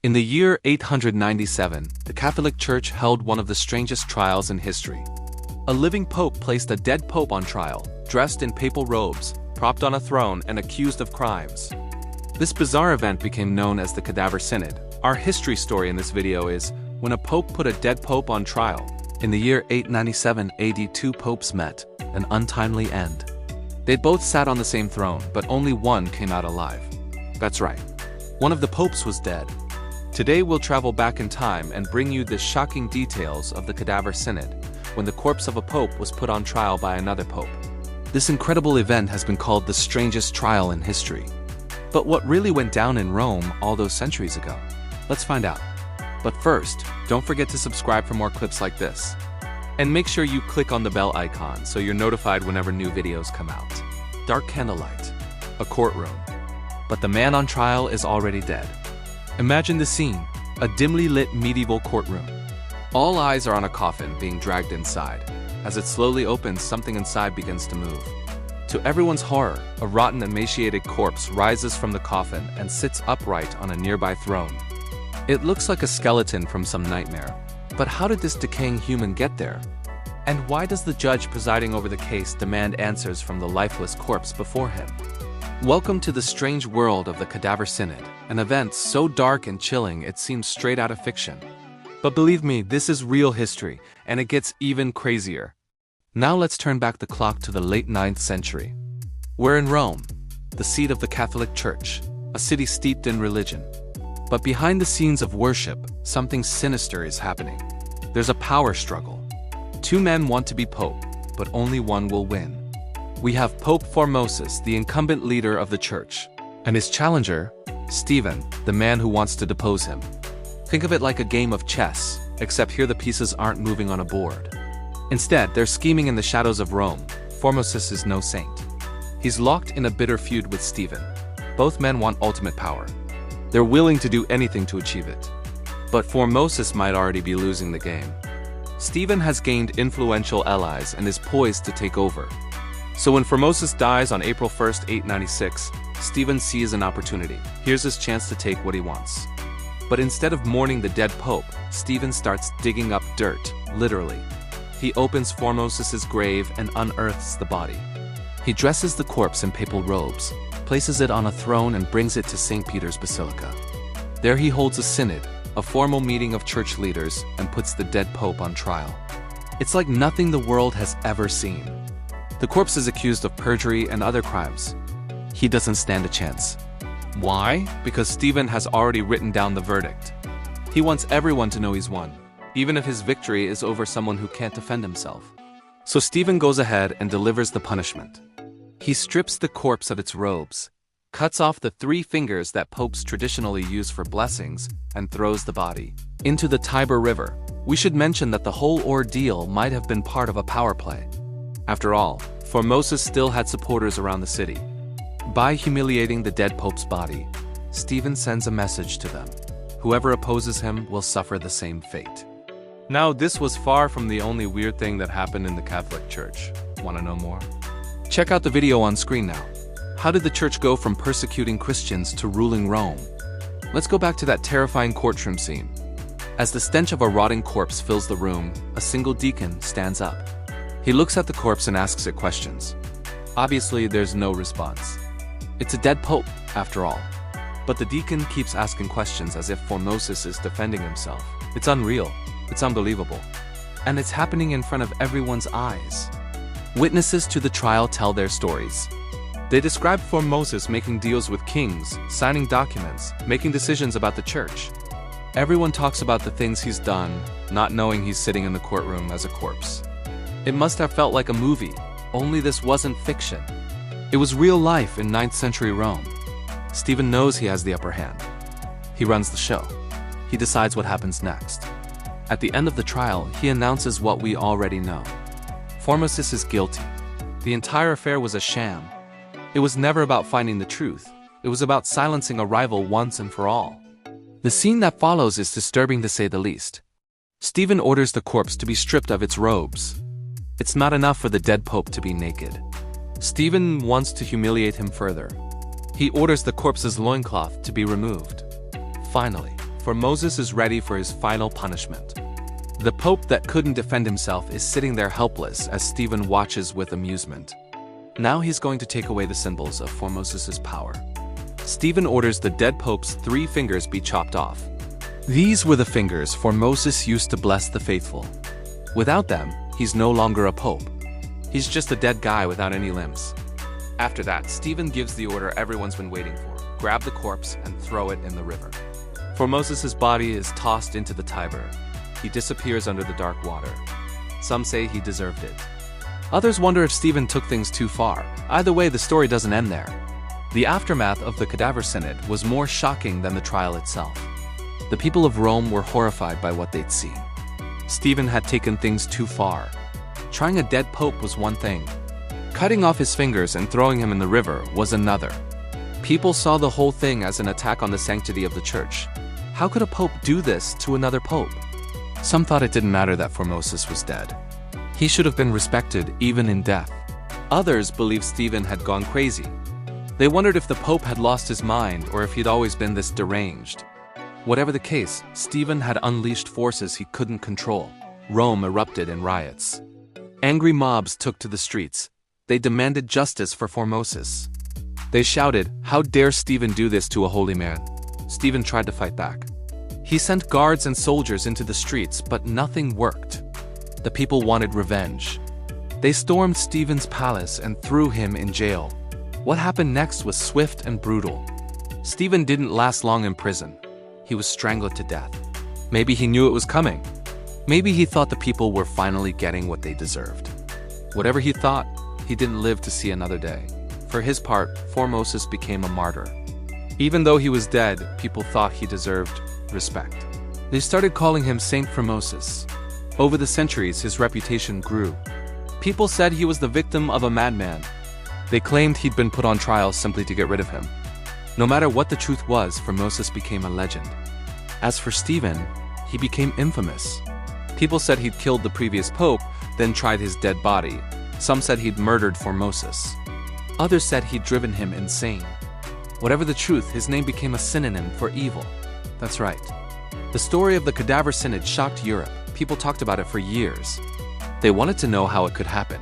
In the year 897, the Catholic Church held one of the strangest trials in history. A living pope placed a dead pope on trial, dressed in papal robes, propped on a throne, and accused of crimes. This bizarre event became known as the Cadaver Synod. Our history story in this video is when a pope put a dead pope on trial. In the year 897 AD, two popes met, an untimely end. They'd both sat on the same throne, but only one came out alive. That's right, one of the popes was dead. Today we'll travel back in time and bring you the shocking details of the Cadaver Synod, when the corpse of a pope was put on trial by another pope. This incredible event has been called the strangest trial in history. But what really went down in Rome all those centuries ago? Let's find out. But first, don't forget to subscribe for more clips like this. And make sure you click on the bell icon so you're notified whenever new videos come out. Dark candlelight, a courtroom. But the man on trial is already dead. Imagine the scene, a dimly lit medieval courtroom. All eyes are on a coffin being dragged inside. As it slowly opens, something inside begins to move. To everyone's horror, a rotten, emaciated corpse rises from the coffin and sits upright on a nearby throne. It looks like a skeleton from some nightmare. But how did this decaying human get there? And why does the judge presiding over the case demand answers from the lifeless corpse before him? Welcome to the strange world of the Cadaver Synod, an event so dark and chilling it seems straight out of fiction. But believe me, this is real history, and it gets even crazier. Now let's turn back the clock to the late 9th century. We're in Rome, the seat of the Catholic Church, a city steeped in religion. But behind the scenes of worship, something sinister is happening. There's a power struggle. Two men want to be pope, but only one will win. We have Pope Formosus, the incumbent leader of the church, and his challenger, Stephen, the man who wants to depose him. Think of it like a game of chess, except here the pieces aren't moving on a board. Instead, they're scheming in the shadows of Rome. Formosus is no saint. He's locked in a bitter feud with Stephen. Both men want ultimate power. They're willing to do anything to achieve it. But Formosus might already be losing the game. Stephen has gained influential allies and is poised to take over. So when Formosus dies on April 1st, 896, Stephen sees an opportunity. Here's his chance to take what he wants. But instead of mourning the dead pope, Stephen starts digging up dirt, literally. He opens Formosus's grave and unearths the body. He dresses the corpse in papal robes, places it on a throne and brings it to St. Peter's Basilica. There he holds a synod, a formal meeting of church leaders, and puts the dead pope on trial. It's like nothing the world has ever seen. The corpse is accused of perjury and other crimes. He doesn't stand a chance. Why? Because Stephen has already written down the verdict. He wants everyone to know he's won, even if his victory is over someone who can't defend himself. So Stephen goes ahead and delivers the punishment. He strips the corpse of its robes, cuts off the 3 fingers that popes traditionally use for blessings, and throws the body into the Tiber River. We should mention that the whole ordeal might have been part of a power play. After all, Formosus still had supporters around the city. By humiliating the dead pope's body, Stephen sends a message to them. Whoever opposes him will suffer the same fate. Now, this was far from the only weird thing that happened in the Catholic Church. Want to know more? Check out the video on screen now. How did the church go from persecuting Christians to ruling Rome? Let's go back to that terrifying courtroom scene. As the stench of a rotting corpse fills the room, a single deacon stands up. He looks at the corpse and asks it questions. Obviously, there's no response. It's a dead pope, after all. But the deacon keeps asking questions as if Formosus is defending himself. It's unreal. It's unbelievable. And it's happening in front of everyone's eyes. Witnesses to the trial tell their stories. They describe Formosus making deals with kings, signing documents, making decisions about the church. Everyone talks about the things he's done, not knowing he's sitting in the courtroom as a corpse. It must have felt like a movie, only this wasn't fiction. It was real life in 9th century Rome. Stephen knows he has the upper hand. He runs the show. He decides what happens next. At the end of the trial, he announces what we already know. Formosus is guilty. The entire affair was a sham. It was never about finding the truth. It was about silencing a rival once and for all. The scene that follows is disturbing to say the least. Stephen orders the corpse to be stripped of its robes. It's not enough for the dead pope to be naked. Stephen wants to humiliate him further. He orders the corpse's loincloth to be removed. Finally, Formosus is ready for his final punishment. The Pope that couldn't defend himself is sitting there helpless as Stephen watches with amusement. Now he's going to take away the symbols of Formosus's power. Stephen orders the dead Pope's 3 fingers be chopped off. These were the fingers Formosus used to bless the faithful. Without them, he's no longer a Pope. He's just a dead guy without any limbs. After that, Stephen gives the order everyone's been waiting for. Grab the corpse and throw it in the river. Formosus's body is tossed into the Tiber. He disappears under the dark water. Some say he deserved it. Others wonder if Stephen took things too far. Either way, the story doesn't end there. The aftermath of the Cadaver Synod was more shocking than the trial itself. The people of Rome were horrified by what they'd seen. Stephen had taken things too far. Trying a dead pope was one thing. Cutting off his fingers and throwing him in the river was another. People saw the whole thing as an attack on the sanctity of the church. How could a pope do this to another pope? Some thought it didn't matter that Formosus was dead. He should have been respected even in death. Others believed Stephen had gone crazy. They wondered if the pope had lost his mind or if he'd always been this deranged. Whatever the case, Stephen had unleashed forces he couldn't control. Rome erupted in riots. Angry mobs took to the streets. They demanded justice for Formosus. They shouted, "How dare Stephen do this to a holy man?" Stephen tried to fight back. He sent guards and soldiers into the streets, but nothing worked. The people wanted revenge. They stormed Stephen's palace and threw him in jail. What happened next was swift and brutal. Stephen didn't last long in prison. He was strangled to death. Maybe he knew it was coming. Maybe he thought the people were finally getting what they deserved. Whatever he thought, he didn't live to see another day. For his part, Formosus became a martyr. Even though he was dead, people thought he deserved respect. They started calling him Saint Formosus. Over the centuries, his reputation grew. People said he was the victim of a madman. They claimed he'd been put on trial simply to get rid of him. No matter what the truth was, Formosus became a legend. As for Stephen, he became infamous. People said he'd killed the previous pope, then tried his dead body. Some said he'd murdered Formosus. Others said he'd driven him insane. Whatever the truth, his name became a synonym for evil. That's right. The story of the Cadaver Synod shocked Europe. People talked about it for years. They wanted to know how it could happen.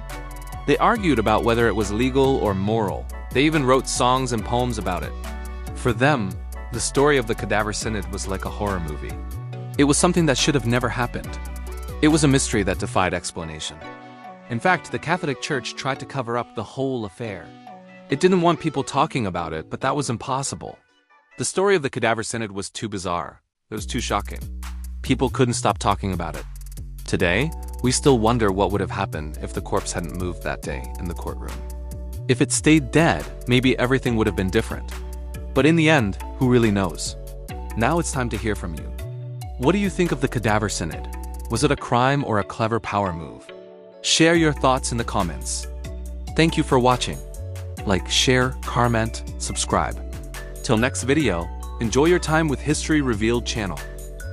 They argued about whether it was legal or moral. They even wrote songs and poems about it. For them, the story of the Cadaver Synod was like a horror movie. It was something that should have never happened. It was a mystery that defied explanation. In fact, the Catholic Church tried to cover up the whole affair. It didn't want people talking about it, but that was impossible. The story of the Cadaver Synod was too bizarre. It was too shocking. People couldn't stop talking about it. Today, we still wonder what would have happened if the corpse hadn't moved that day in the courtroom. If it stayed dead, maybe everything would have been different. But in the end, who really knows? Now it's time to hear from you. What do you think of the Cadaver Synod? Was it a crime or a clever power move? Share your thoughts in the comments. Thank you for watching. Like, share, comment, subscribe. Till next video, enjoy your time with History Revealed channel.